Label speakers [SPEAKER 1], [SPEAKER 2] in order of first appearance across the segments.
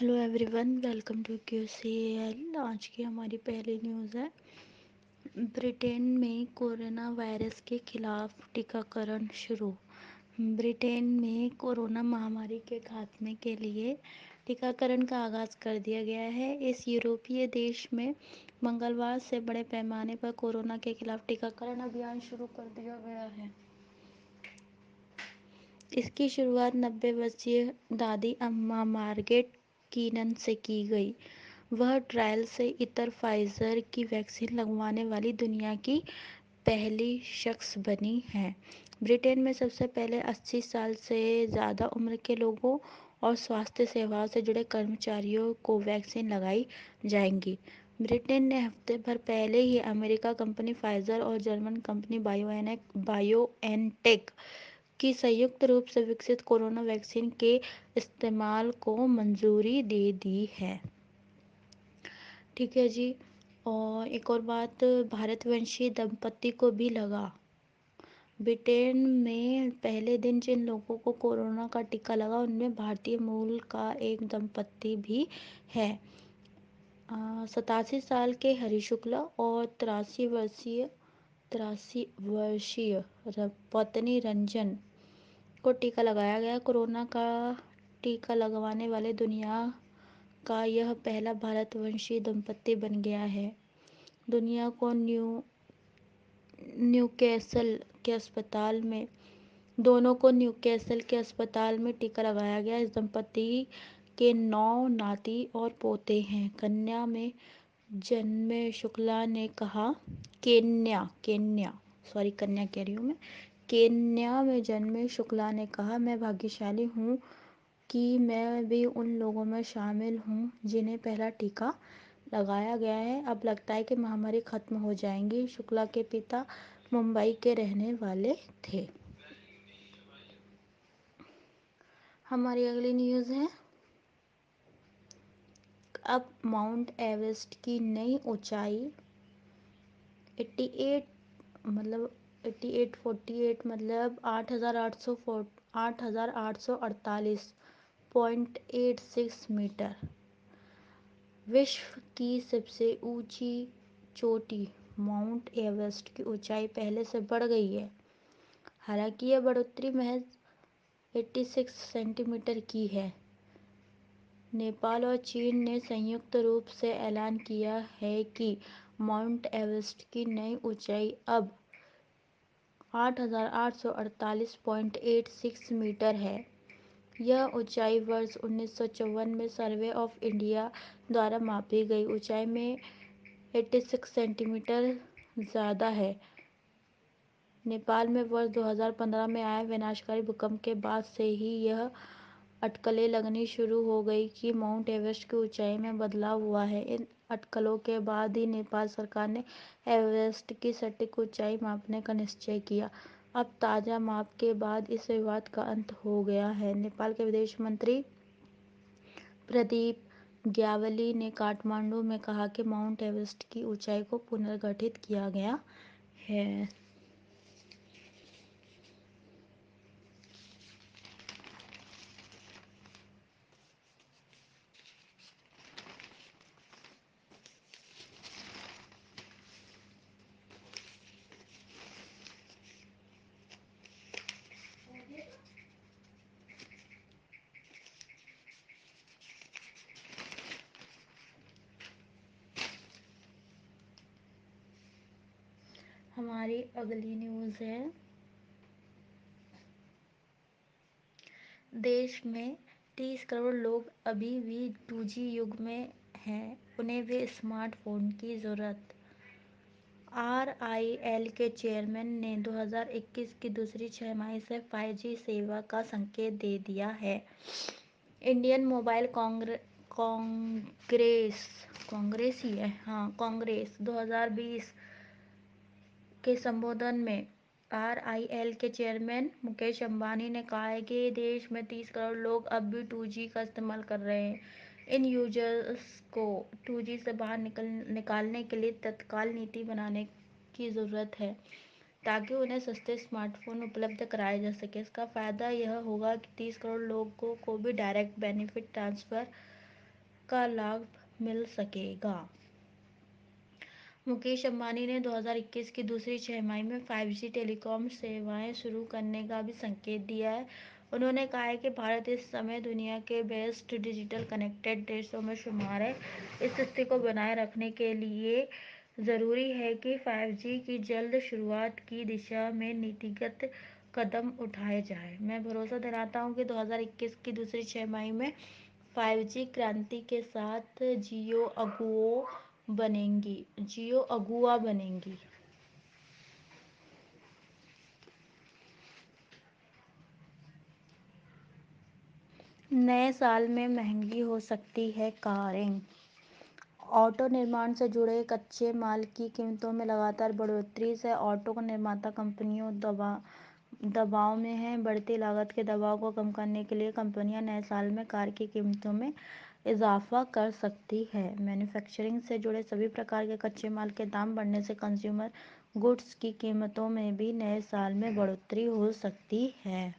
[SPEAKER 1] Hello everyone, welcome to QCL। आज की हमारी पहली न्यूज़ है। ब्रिटेन में कोरोना वायरस के खिलाफ टीकाकरण शुरू। ब्रिटेन में कोरोना महामारी के खात्मे के लिए टीकाकरण का आगाज़ कर दिया गया है। इस यूरोपीय देश में मंगलवार से बड़े पैमाने पर कोरोना के खिलाफ टीकाकरण अभियान शुरू कर दिया गया है। इसकी शुरुआत 90 वर्षीय दादी अम्मा मार्गरेट कीनन से की गई। वह ट्रायल से इतर फाइजर की वैक्सीन लगवाने वाली दुनिया की पहली शख्स बनी है। ब्रिटेन में सबसे पहले 80 साल से ज़्यादा उम्र के लोगों और स्वास्थ्य सेवाओं से जुड़े कर्मचारियों को वैक्सीन लगाई जाएंगी। ब्रिटेन ने हफ्ते भर पहले ही अमेरिका कंपनी फाइजर और जर्मन कंपनी बायोएनटेक की संयुक्त रूप से विकसित कोरोना वैक्सीन के इस्तेमाल को मंजूरी दे दी है। ठीक है जी। और एक और बात, भारतवंशी दंपति को भी लगा। ब्रिटेन में पहले दिन जिन लोगों को कोरोना का टीका लगा उनमें भारतीय मूल का एक दंपति भी है। 87 साल के हरि शुक्ला और 83 वर्षीय पत्नी रंजन को टीका लगाया गया। कोरोना का टीका लगवाने वाले दुनिया का यह पहला भारतवंशी दंपति बन गया है। दुनिया को न्यूकैसल के अस्पताल में दोनों को न्यूकैसल के अस्पताल में टीका लगाया गया। इस दंपति के 9 नाती और पोते हैं। कन्या में जन्मे शुक्ला ने कहा कन्या कह रही हूँ मैं। केन्या में जन्मे शुक्ला ने कहा, मैं भाग्यशाली हूँ कि मैं भी उन लोगों में शामिल हूँ जिन्हें पहला टीका लगाया गया है। अब लगता है कि महामारी खत्म हो जाएगी। शुक्ला के पिता मुंबई के रहने वाले थे। हमारी अगली न्यूज़ है। अब माउंट एवरेस्ट की नई ऊंचाई 88 मतलब 8848 मतलब 8848.86 मीटर विश्व की सबसे ऊंची चोटी माउंट एवरेस्ट की ऊंचाई पहले से बढ़ गई है। हालांकि यह बढ़ोतरी महज 86 सेंटीमीटर की है। नेपाल और चीन ने संयुक्त रूप से ऐलान किया है कि माउंट एवरेस्ट की नई ऊंचाई अब 8848.86 मीटर है। यह ऊंचाई वर्ष 1954 में सर्वे ऑफ इंडिया द्वारा मापी गई ऊंचाई में 86 सेंटीमीटर ज़्यादा है। नेपाल में वर्ष 2015 में आए विनाशकारी भूकंप के बाद से ही यह अटकलें लगनी शुरू हो गई कि माउंट एवरेस्ट की ऊंचाई में बदलाव हुआ है। इन अटकलों के बाद ही नेपाल सरकार ने एवरेस्ट की सटीक ऊंचाई मापने का निश्चय किया। अब ताज़ा माप के बाद इस विवाद का अंत हो गया है। नेपाल के विदेश मंत्री प्रदीप ग्यावली ने काठमांडू में कहा कि माउंट एवरेस्ट की ऊंचाई को पुनर्गठित किया गया है। हमारी अगली न्यूज़ है। देश में 30 करोड़ लोग अभी भी 2G युग में हैं। उन्हें भी स्मार्टफोन की ज़रूरत। RIL के चेयरमैन ने 2021 की दूसरी छमाही से 5G सेवा का संकेत दे दिया है। इंडियन मोबाइल कांग्रेस 2020 के संबोधन में RIL के चेयरमैन मुकेश अंबानी ने कहा है कि देश में 30 करोड़ लोग अब भी 2G का इस्तेमाल कर रहे हैं। इन यूजर्स को 2G से बाहर निकालने के लिए तत्काल नीति बनाने की ज़रूरत है ताकि उन्हें सस्ते स्मार्टफोन उपलब्ध कराए जा सके। इसका फ़ायदा यह होगा कि 30 करोड़ लोगों को भी डायरेक्ट बेनिफिट ट्रांसफ़र का लाभ मिल सकेगा। मुकेश अंबानी ने 2021 की दूसरी छमाही में 5G टेलीकॉम सेवाएं शुरू करने का भी संकेत दिया है। उन्होंने कहा है कि भारत इस समय दुनिया के बेस्ट डिजिटल कनेक्टेड देशों में शुमार है। इस स्थिति को बनाए रखने के लिए ज़रूरी है कि 5G की जल्द शुरुआत की दिशा में नीतिगत कदम उठाए जाए। मैं भरोसा दिलाता हूं कि 2021 की दूसरी छमाही में 5G क्रांति के साथ जियो अगुआ बनेंगी। नए साल में महंगी हो सकती है कारें। ऑटो निर्माण से जुड़े कच्चे माल की कीमतों में लगातार बढ़ोतरी से ऑटो निर्माता कंपनियों दबाव में हैं। बढ़ती लागत के दबाव को कम करने के लिए कंपनियां नए साल में कार की कीमतों में इजाफा कर सकती है। मैन्युफैक्चरिंग से जुड़े सभी प्रकार के कच्चे माल के दाम बढ़ने से कंज्यूमर गुड्स की कीमतों में भी नए साल में बढ़ोतरी हो सकती है।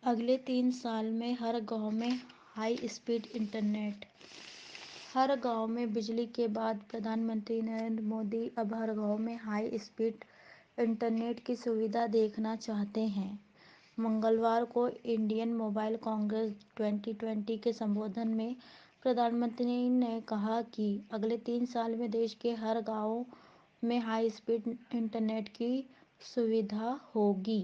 [SPEAKER 1] अगले 3 साल में हर गांव में हाई स्पीड इंटरनेट। हर गांव में बिजली के बाद प्रधानमंत्री नरेंद्र मोदी अब हर गांव में हाई स्पीड इंटरनेट की सुविधा देखना चाहते हैं। मंगलवार को इंडियन मोबाइल कांग्रेस 2020 के संबोधन में प्रधानमंत्री ने कहा कि अगले 3 साल में देश के हर गांव में हाई स्पीड इंटरनेट की सुविधा होगी।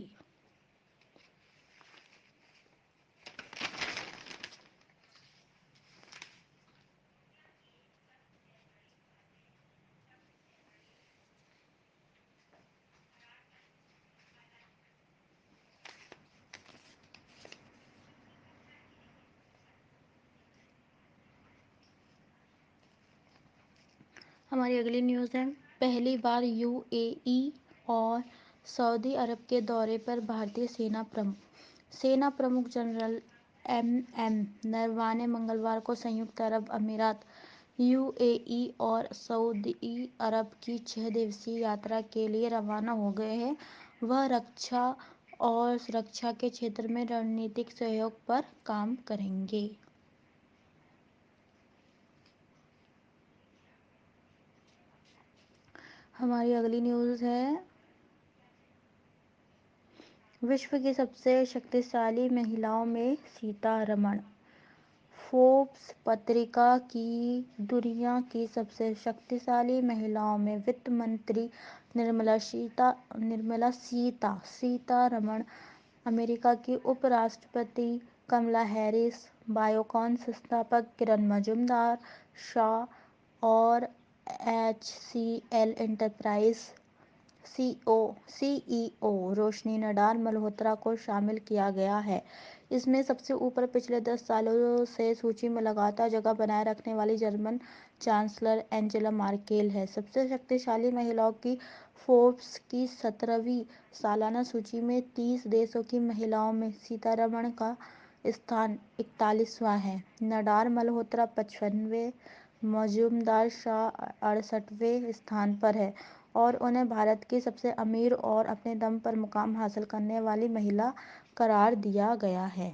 [SPEAKER 1] हमारी अगली न्यूज़ है, पहली बार यूएई और सऊदी अरब के दौरे पर भारतीय सेना प्रमुख जनरल एम नरवाने ने मंगलवार को संयुक्त अरब अमीरात, यूएई और सऊदी अरब की 6 दिवसीय यात्रा के लिए रवाना हो गए हैं। वह रक्षा और सुरक्षा के क्षेत्र में रणनीतिक सहयोग पर काम करेंगे। हमारी अगली न्यूज़ है, विश्व की सबसे शक्तिशाली महिलाओं में सीतारमण। फोर्ब्स पत्रिका की दुनिया की सबसे शक्तिशाली महिलाओं में वित्त मंत्री सीतारमण, अमेरिका की उपराष्ट्रपति कमला हैरिस, बायोकॉन संस्थापक किरण मजूमदार शाह और एचसीएल एंटरप्राइज सीईओ रोशनी नडाल मल्होत्रा को शामिल किया गया है। इसमें सबसे ऊपर पिछले 10 सालों से सूची में लगातार जगह बनाए रखने वाली जर्मन चांसलर एंजेला मार्केल है। सबसे शक्तिशाली महिलाओं की फोर्ब्स की 17वीं सालाना सूची में 30 देशों की महिलाओं में सीतारमण का स्थान 41वां है। नडाल मल्होत्रा 55वें, मजूमदार शाह 68वें स्थान पर है और उन्हें भारत की सबसे अमीर और अपने दम पर मुकाम हासिल करने वाली महिला करार दिया गया है।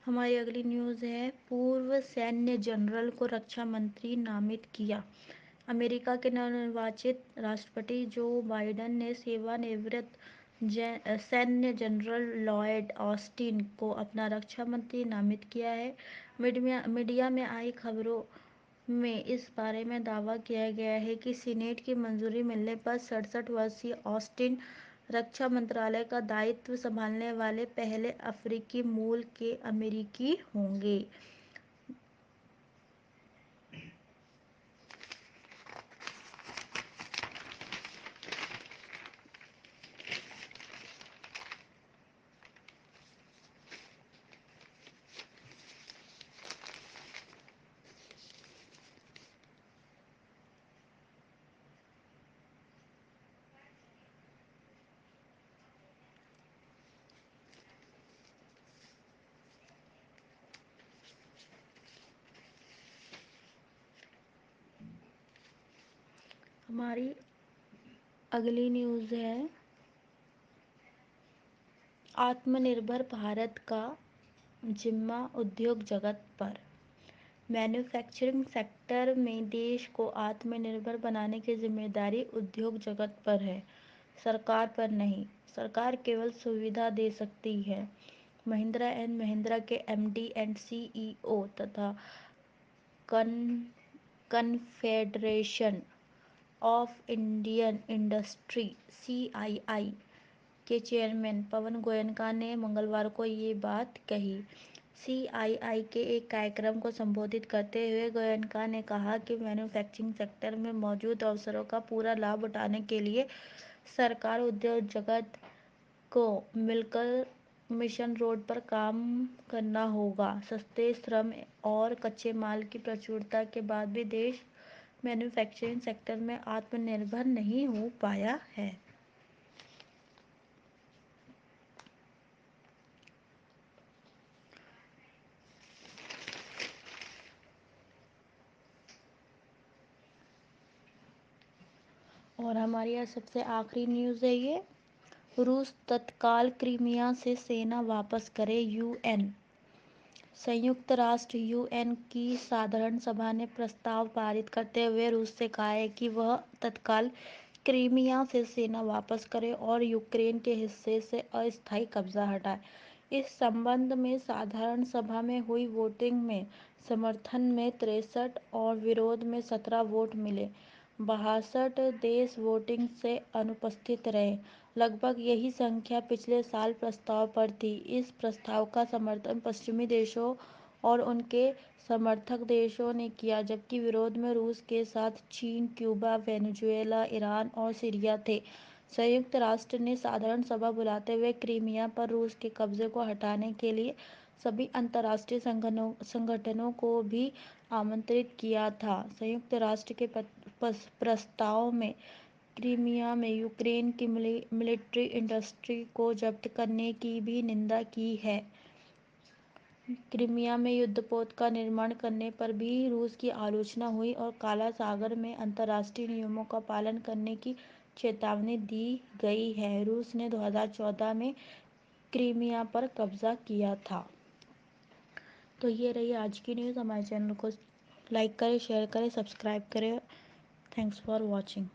[SPEAKER 1] हमारी अगली न्यूज़ है, पूर्व सैन्य जनरल को रक्षा मंत्री नामित किया। अमेरिका के नवनिर्वाचित राष्ट्रपति जो बाइडेन ने सेवानिवृत्त सैन्य जनरल लॉयड ऑस्टिन को अपना रक्षा मंत्री नामित किया है। मीडिया में आई खबरों में इस बारे में दावा किया गया है कि सीनेट की मंजूरी मिलने पर 67 वर्षीय ऑस्टिन रक्षा मंत्रालय का दायित्व संभालने वाले पहले अफ्रीकी मूल के अमेरिकी होंगे। हमारी अगली न्यूज़ है आत्मनिर्भर भारत का जिम्मा उद्योग जगत पर। मैन्युफैक्चरिंग सेक्टर में देश को आत्मनिर्भर बनाने की जिम्मेदारी उद्योग जगत पर है, सरकार पर नहीं। सरकार केवल सुविधा दे सकती है। महिंद्रा एंड महिंद्रा के एमडी एंड सीईओ तथा confederation of Indian industry (CII) के चेयरमैन पवन गोयनका ने मंगलवार को ये बात कही। CII के एक कार्यक्रम को संबोधित करते हुए गोयनका ने कहा कि मैन्युफैक्चरिंग सेक्टर में मौजूद अवसरों का पूरा लाभ उठाने के लिए सरकार उद्योग जगत को मिलकर मिशन रोड पर काम करना होगा। सस्ते श्रम और कच्चे माल की प्रचुरता के बाद भी देश मैन्युफैक्चरिंग सेक्टर में आत्मनिर्भर नहीं हो पाया है। और हमारी यह सबसे आखिरी न्यूज़ है ये, रूस तत्काल क्रीमिया से सेना वापस करे UN। संयुक्त राष्ट्र UN की साधारण सभा ने प्रस्ताव पारित करते हुए रूस से कहा है कि वह तत्काल क्रीमिया से सेना वापस करे और यूक्रेन के हिस्से से अस्थायी कब्जा हटाए। इस संबंध में साधारण सभा में हुई वोटिंग में समर्थन में 63 और विरोध में 17 वोट मिले। 62 देश वोटिंग से अनुपस्थित रहे। लगभग यही संख्या पिछले साल प्रस्ताव पर थी। इस प्रस्ताव का समर्थन पश्चिमी देशों और उनके समर्थक देशों ने किया, जबकि विरोध में रूस के साथ चीन, क्यूबा, वेनेजुएला, ईरान और सीरिया थे। संयुक्त राष्ट्र ने साधारण सभा बुलाते हुए क्रीमिया पर रूस के कब्जे को हटाने के लिए सभी अंतर्राष्ट्रीय संगठनों को भी आमंत्रित किया था। संयुक्त राष्ट्र के प्रस्ताव में क्रीमिया में यूक्रेन की मिलिट्री इंडस्ट्री को जब्त करने की भी निंदा की है। क्रीमिया में युद्धपोत का निर्माण करने पर भी रूस की आलोचना हुई और काला सागर में अंतर्राष्ट्रीय नियमों का पालन करने की चेतावनी दी गई है। रूस ने 2014 में क्रीमिया पर कब्जा किया था। तो ये रही आज की न्यूज़। हमारे चैनल को लाइक करें, शेयर करें, सब्सक्राइब करें। Thanks for watching.